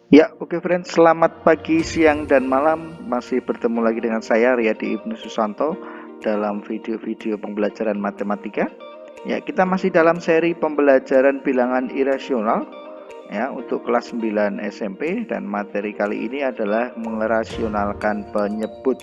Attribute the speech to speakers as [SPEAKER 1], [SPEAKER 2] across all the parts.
[SPEAKER 1] Ya, oke friends, selamat pagi, siang, dan malam. Masih bertemu lagi dengan saya, Riyadi Ibnu Susanto, dalam video-video pembelajaran matematika. Ya, kita masih dalam seri pembelajaran bilangan irasional ya untuk kelas 9 SMP, dan materi kali ini adalah merasionalkan penyebut.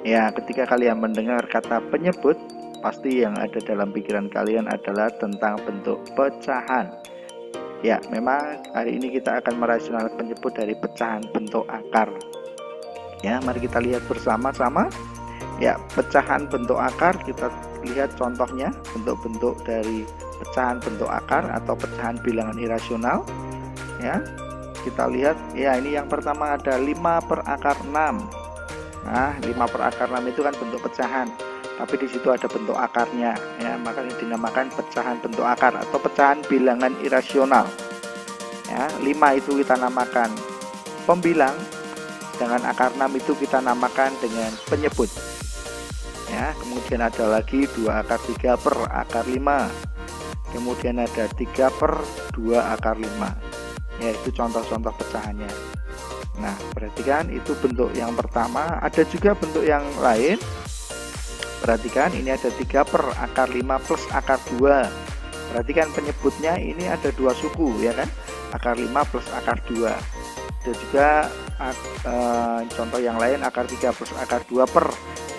[SPEAKER 1] Ya, ketika kalian mendengar kata penyebut, pasti yang ada dalam pikiran kalian adalah tentang bentuk pecahan. Ya, memang hari ini kita akan merasionalkan penyebut dari pecahan bentuk akar. Ya, mari kita lihat bersama-sama. Ya, pecahan bentuk akar kita lihat contohnya, bentuk-bentuk dari pecahan bentuk akar atau pecahan bilangan irasional. Ya, kita lihat ya, ini yang pertama ada 5 per akar 6. Nah, 5 per akar 6 itu kan bentuk pecahan. Tapi di situ ada bentuk akarnya ya, makanya dinamakan pecahan bentuk akar atau pecahan bilangan irasional. Ya, 5 itu kita namakan pembilang, sedangkan akar 6 itu kita namakan dengan penyebut. Ya, kemudian ada lagi 2 akar 3 per akar 5. Kemudian ada 3 per 2 akar 5. Ya, itu contoh-contoh pecahannya. Nah, perhatikan itu bentuk yang pertama. Ada juga bentuk yang lain. Perhatikan ini ada 3 per akar 5 plus akar 2. Perhatikan penyebutnya ini ada 2 suku ya kan, akar 5 plus akar 2. Ada juga contoh yang lain akar 3 plus akar 2 per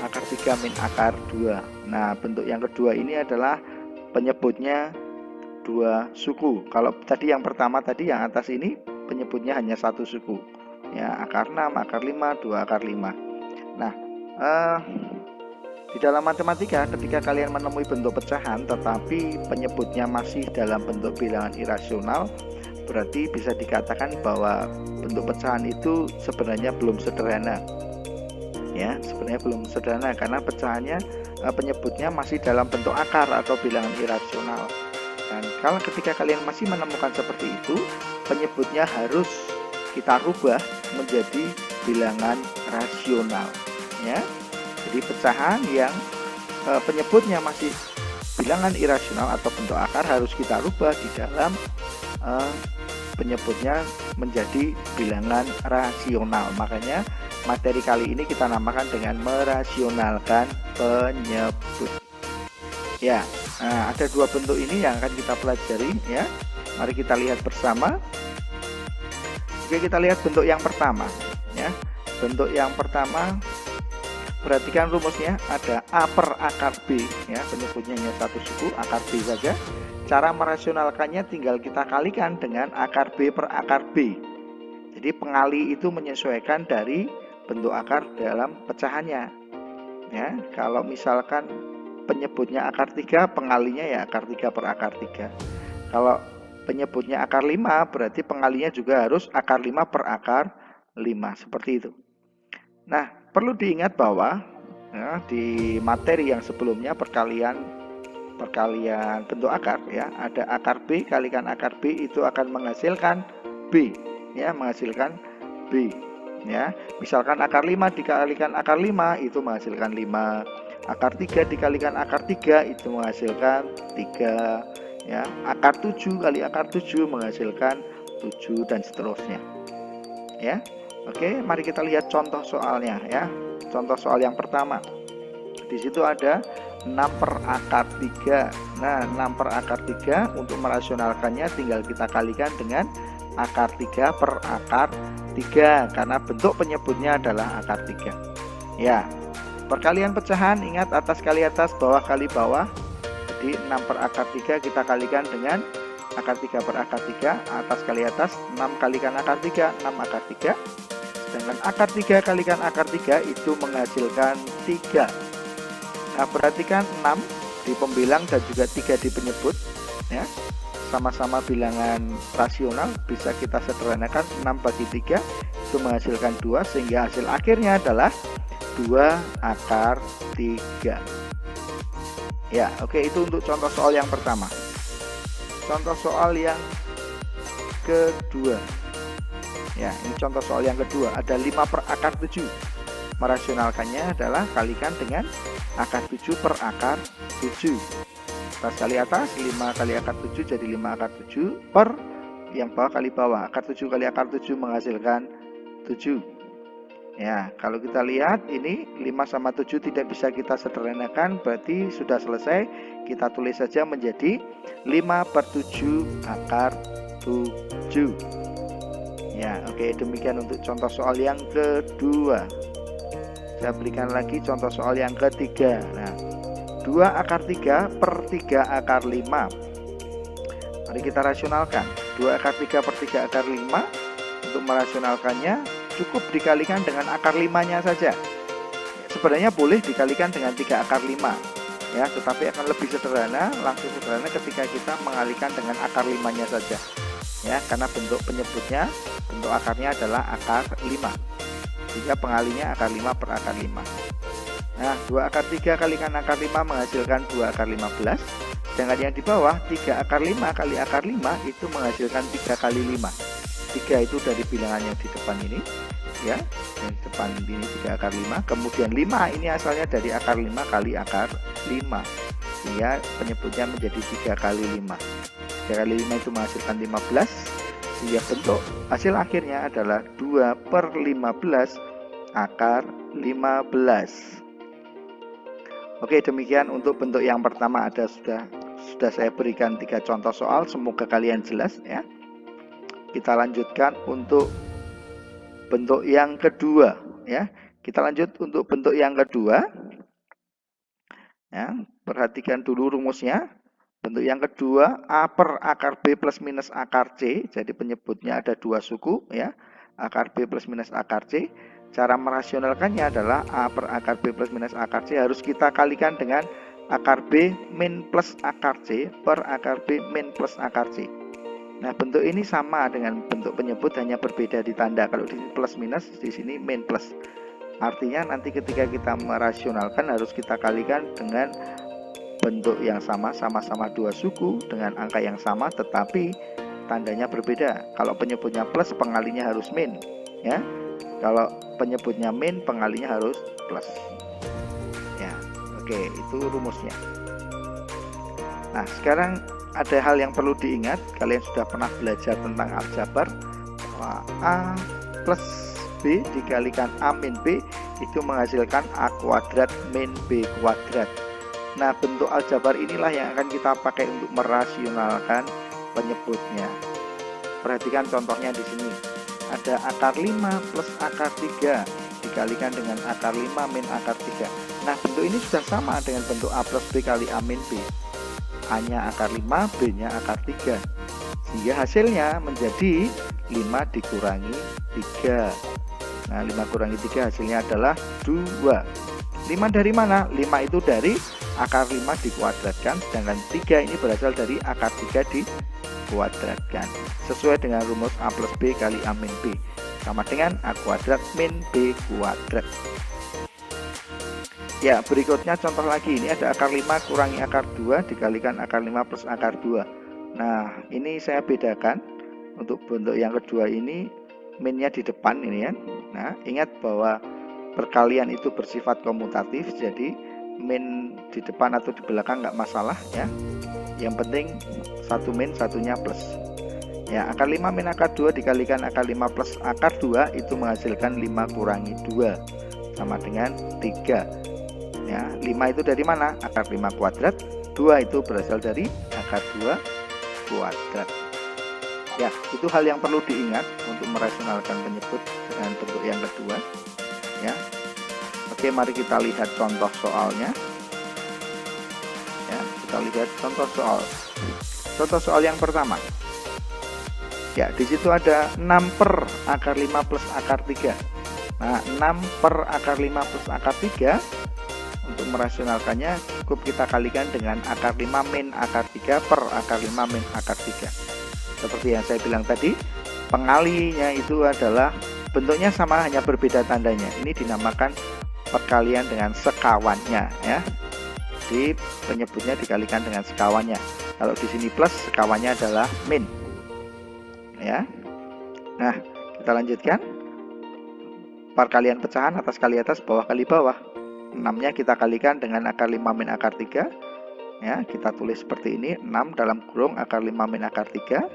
[SPEAKER 1] akar 3 min akar 2. Nah, bentuk yang kedua ini adalah penyebutnya 2 suku. Kalau tadi yang pertama tadi yang atas ini penyebutnya hanya 1 suku. Ya, akar 6, akar 5, 2 akar 5. Nah, di dalam matematika ketika kalian menemui bentuk pecahan tetapi penyebutnya masih dalam bentuk bilangan irasional, berarti bisa dikatakan bahwa bentuk pecahan itu sebenarnya belum sederhana. Ya, sebenarnya belum sederhana karena pecahannya penyebutnya masih dalam bentuk akar atau bilangan irasional. Dan kalau ketika kalian masih menemukan seperti itu, penyebutnya harus kita rubah menjadi bilangan rasional. Ya, jadi pecahan yang penyebutnya masih bilangan irasional atau bentuk akar harus kita rubah di dalam penyebutnya menjadi bilangan rasional. Makanya materi kali ini kita namakan dengan merasionalkan penyebut. Ya, nah, ada 2 bentuk ini yang akan kita pelajari ya. Mari kita lihat bersama. Oke, kita lihat bentuk yang pertama ya. Bentuk yang pertama, perhatikan rumusnya ada A per akar B ya, penyebutnya hanya 1 suku, akar B saja. Cara merasionalkannya tinggal kita kalikan dengan akar B per akar B. Jadi pengali itu menyesuaikan dari bentuk akar dalam pecahannya. Ya, kalau misalkan penyebutnya akar 3, pengalinya ya akar 3 per akar 3. Kalau penyebutnya akar 5, berarti pengalinya juga harus akar 5 per akar 5, seperti itu. Nah, perlu diingat bahwa ya, di materi yang sebelumnya perkalian bentuk akar ya, ada akar B kalikan akar B itu akan menghasilkan B ya, menghasilkan B ya. Misalkan akar 5 dikalikan akar 5 itu menghasilkan 5. Akar 3 dikalikan akar 3 itu menghasilkan 3 ya. Akar 7 kali akar 7 menghasilkan 7 dan seterusnya. Ya. Oke, mari kita lihat contoh soalnya ya. Contoh soal yang pertama. Di situ ada 6 per akar 3. Nah, 6 per akar 3 untuk merasionalkannya tinggal kita kalikan dengan akar 3 per akar 3 karena bentuk penyebutnya adalah akar 3. Ya. Perkalian pecahan, ingat atas kali atas, bawah kali bawah. Jadi 6 per akar 3 kita kalikan dengan akar 3 per akar 3, atas kali atas, 6 kalikan akar 3, 6 akar 3. Sedangkan akar 3 kalikan akar 3 itu menghasilkan 3. Nah, perhatikan 6 di pembilang dan juga 3 di penyebut ya. Sama-sama bilangan rasional, bisa kita sederhanakan 6 bagi 3 itu menghasilkan 2 sehingga hasil akhirnya adalah 2 akar 3. Ya, oke, itu untuk contoh soal yang pertama. Contoh soal yang kedua. Ya, ini contoh soal yang kedua. Ada 5 per akar 7. Merasionalkannya adalah kalikan dengan akar 7 per akar 7. Atas kali atas, 5 kali akar 7 jadi 5 akar 7 per yang bawah kali bawah. Akar 7 kali akar 7 menghasilkan 7. Ya, kalau kita lihat ini 5 sama 7 tidak bisa kita sederhanakan, berarti sudah selesai. Kita tulis saja menjadi 5/7 akar 7. Ya, oke, demikian untuk contoh soal yang kedua. Saya berikan lagi contoh soal yang ketiga. Nah, 2 akar 3 per 3 akar 5. Mari kita rasionalkan. 2 akar 3 per 3 akar 5. Untuk merasionalkannya cukup dikalikan dengan akar 5-nya saja. Sebenarnya boleh dikalikan dengan 3 akar 5 ya, tetapi akan lebih sederhana, langsung sederhana ketika kita mengalihkan dengan akar 5-nya saja. Ya, karena bentuk penyebutnya, bentuk akarnya adalah akar 5. Jika pengalihnya akar 5 per akar 5. Nah, 2 akar 3 kalikan akar 5 menghasilkan 2 akar 15. Sedangkan yang di bawah 3 akar 5 kali akar 5 itu menghasilkan 3 kali 5. 3 itu dari bilangan yang di depan ini ya, yang di depan ini 3 akar 5. Kemudian 5 ini asalnya dari akar 5 kali akar 5, sehingga penyebutnya menjadi 3 kali 5. 3 kali 5 itu menghasilkan 15, sehingga bentuk hasil akhirnya adalah 2/15 akar 15. Oke, demikian untuk bentuk yang pertama. Sudah saya berikan 3 contoh soal, semoga kalian jelas ya. Kita lanjutkan untuk bentuk yang kedua ya. Kita lanjut untuk bentuk yang kedua. Ya, perhatikan dulu rumusnya. Bentuk yang kedua, A per akar B plus minus akar C. Jadi penyebutnya ada 2 suku ya. Akar B plus minus akar C. Cara merasionalkannya adalah A per akar B plus minus akar C harus kita kalikan dengan akar B min plus akar C per akar B min plus akar C. Nah, bentuk ini sama dengan bentuk penyebut, hanya berbeda di tanda. Kalau di sini plus minus, di sini min plus. Artinya nanti ketika kita merasionalkan harus kita kalikan dengan bentuk yang sama, sama-sama 2 suku dengan angka yang sama, tetapi tandanya berbeda. Kalau penyebutnya plus, pengalihnya harus min, ya. Kalau penyebutnya min, pengalihnya harus plus. Ya, oke, itu rumusnya. Nah, sekarang ada hal yang perlu diingat. Kalian sudah pernah belajar tentang aljabar bahwa A plus B dikalikan A min B itu menghasilkan A kuadrat min B kuadrat. Nah, bentuk aljabar inilah yang akan kita pakai untuk merasionalkan penyebutnya. Perhatikan contohnya di sini. Ada akar 5 plus akar 3 dikalikan dengan akar 5 min akar 3. Nah, bentuk ini sudah sama dengan bentuk A plus B kali A min B. A-nya akar 5, B-nya akar 3. Sehingga hasilnya menjadi 5 dikurangi 3. Nah, 5 kurangi 3 hasilnya adalah 2. 5 dari mana? 5 itu dari akar 5 dikuadratkan, sedangkan 3 ini berasal dari akar 3 dikuadratkan. Sesuai dengan rumus A plus B kali A min B. Sama dengan A kuadrat min B kuadrat. Ya, berikutnya contoh lagi. Ini ada akar 5 kurangi akar 2 dikalikan akar 5 plus akar 2. Nah, ini saya bedakan. Untuk bentuk yang kedua ini minnya di depan ini ya. Nah, ingat bahwa perkalian itu bersifat komutatif, jadi min di depan atau di belakang nggak masalah ya. Yang penting satu min, satunya plus. Ya, akar 5 min akar 2 dikalikan akar 5 plus akar 2 itu menghasilkan 5 kurangi 2 sama dengan 3. Ya, 5 itu dari mana? Akar 5 kuadrat. 2 itu berasal dari akar 2 kuadrat. Ya, itu hal yang perlu diingat untuk merasionalkan penyebut dengan bentuk yang kedua. Ya. Oke, mari kita lihat contoh soalnya. Ya, kita lihat contoh soal. Contoh soal yang pertama. Ya, di situ ada 6 per akar 5 plus akar 3. Nah, 6 per akar 5 plus akar 3. Untuk merasionalkannya cukup kita kalikan dengan akar 5 min akar 3 per akar 5 min akar 3. Seperti yang saya bilang tadi, pengalihnya itu adalah bentuknya sama, hanya berbeda tandanya. Ini dinamakan perkalian dengan sekawannya ya. Di penyebutnya dikalikan dengan sekawannya. Kalau di sini plus, sekawannya adalah min. Ya. Nah, kita lanjutkan. Perkalian pecahan atas kali atas, bawah kali bawah. 6-nya kita kalikan dengan akar 5 min akar 3. Ya, kita tulis seperti ini, 6 dalam kurung akar 5 min akar 3.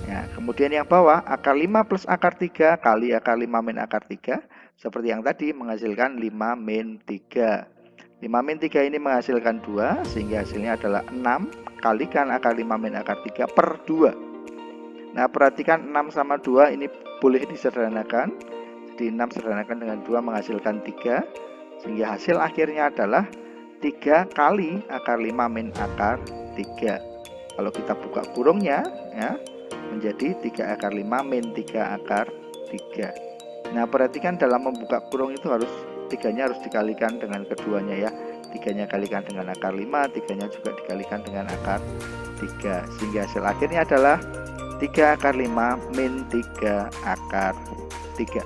[SPEAKER 1] Ya, kemudian yang bawah akar 5 plus akar 3 kali akar 5 min akar 3. Seperti yang tadi menghasilkan 5 min 3. 5 min 3 ini menghasilkan 2, sehingga hasilnya adalah 6 kalikan akar 5 min akar 3 per 2. Nah, perhatikan 6 sama 2 ini boleh disederhanakan. Jadi 6 sederhanakan dengan 2 menghasilkan 3. Sehingga hasil akhirnya adalah 3 kali akar 5 min akar 3. Kalau kita buka kurungnya, ya, menjadi 3 akar 5 min 3 akar 3. Nah, perhatikan dalam membuka kurung itu harus 3-nya harus dikalikan dengan keduanya ya. 3-nya kalikan dengan akar 5, 3-nya juga dikalikan dengan akar 3. Sehingga hasil akhirnya adalah 3 akar 5 min 3 akar 3.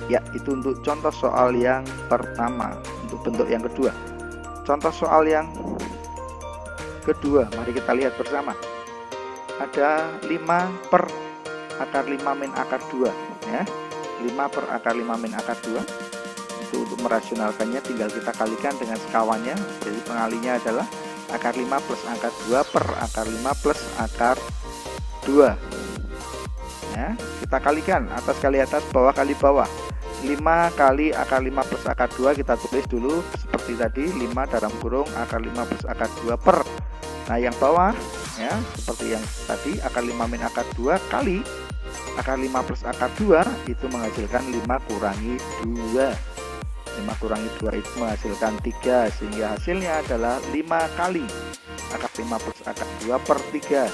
[SPEAKER 1] Ya, itu untuk contoh soal yang pertama. Untuk bentuk yang kedua, contoh soal yang kedua, mari kita lihat bersama. Ada 5 per akar 5 min akar 2 ya. 5 per akar 5 min akar 2. Itu untuk merasionalkannya tinggal kita kalikan dengan sekawannya. Jadi pengalinya adalah akar 5 plus akar 2 per akar 5 plus akar 2 ya. Kita kalikan atas kali atas, bawah kali bawah. 5 kali akar 5 plus akar 2 kita tulis dulu seperti tadi, 5 dalam kurung akar 5 plus akar 2 per. Nah, yang bawah ya seperti yang tadi, akar 5 min akar 2 kali akar 5 plus akar 2 itu menghasilkan 5 kurangi 2. 5 kurangi 2 itu menghasilkan 3, sehingga hasilnya adalah 5 kali akar 5 plus akar 2 per 3.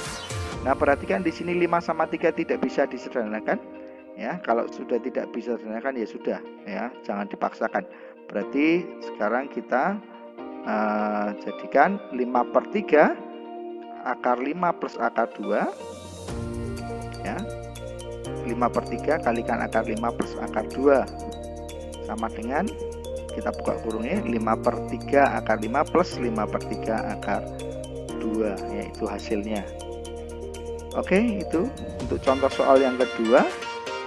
[SPEAKER 1] Nah, perhatikan di sini 5 sama 3 tidak bisa disederhanakan ya. Kalau sudah tidak bisa disederhanakan ya sudah ya, jangan dipaksakan. Berarti sekarang kita jadikan 5 per 3 akar 5 plus akar 2 ya. 5 per 3 kalikan akar 5 plus akar 2 sama dengan, kita buka kurungnya, 5 per 3 akar 5 plus 5 per 3 akar 2, yaitu hasilnya. Oke, itu untuk contoh soal yang kedua.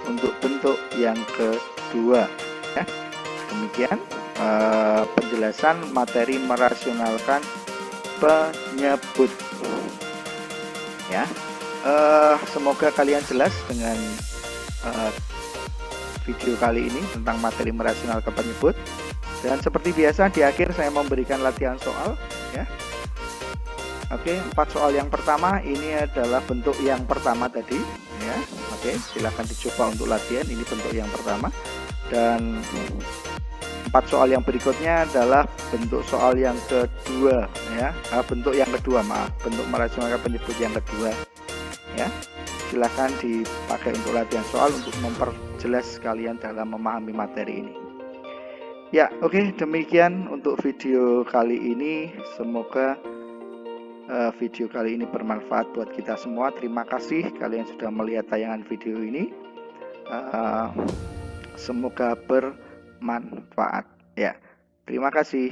[SPEAKER 1] Untuk bentuk yang kedua ya. Demikian penjelasan materi merasionalkan penyebut ya. Semoga kalian jelas dengan video kali ini tentang materi merasionalkan penyebut. Dan seperti biasa di akhir saya memberikan latihan soal ya. Oke, 4 soal yang pertama ini adalah bentuk yang pertama tadi ya. Oke, silahkan dicoba untuk latihan, ini bentuk yang pertama. Dan 4 soal yang berikutnya adalah bentuk soal yang kedua ya. Bentuk yang kedua, maaf, bentuk merasionalkan penyebut yang kedua ya. Silahkan dipakai untuk latihan soal untuk memperjelas kalian dalam memahami materi ini. Ya, oke, demikian untuk video kali ini. Semoga video kali ini bermanfaat buat kita semua. Terima kasih kalian sudah melihat tayangan video ini. Semoga bermanfaat ya. Terima kasih.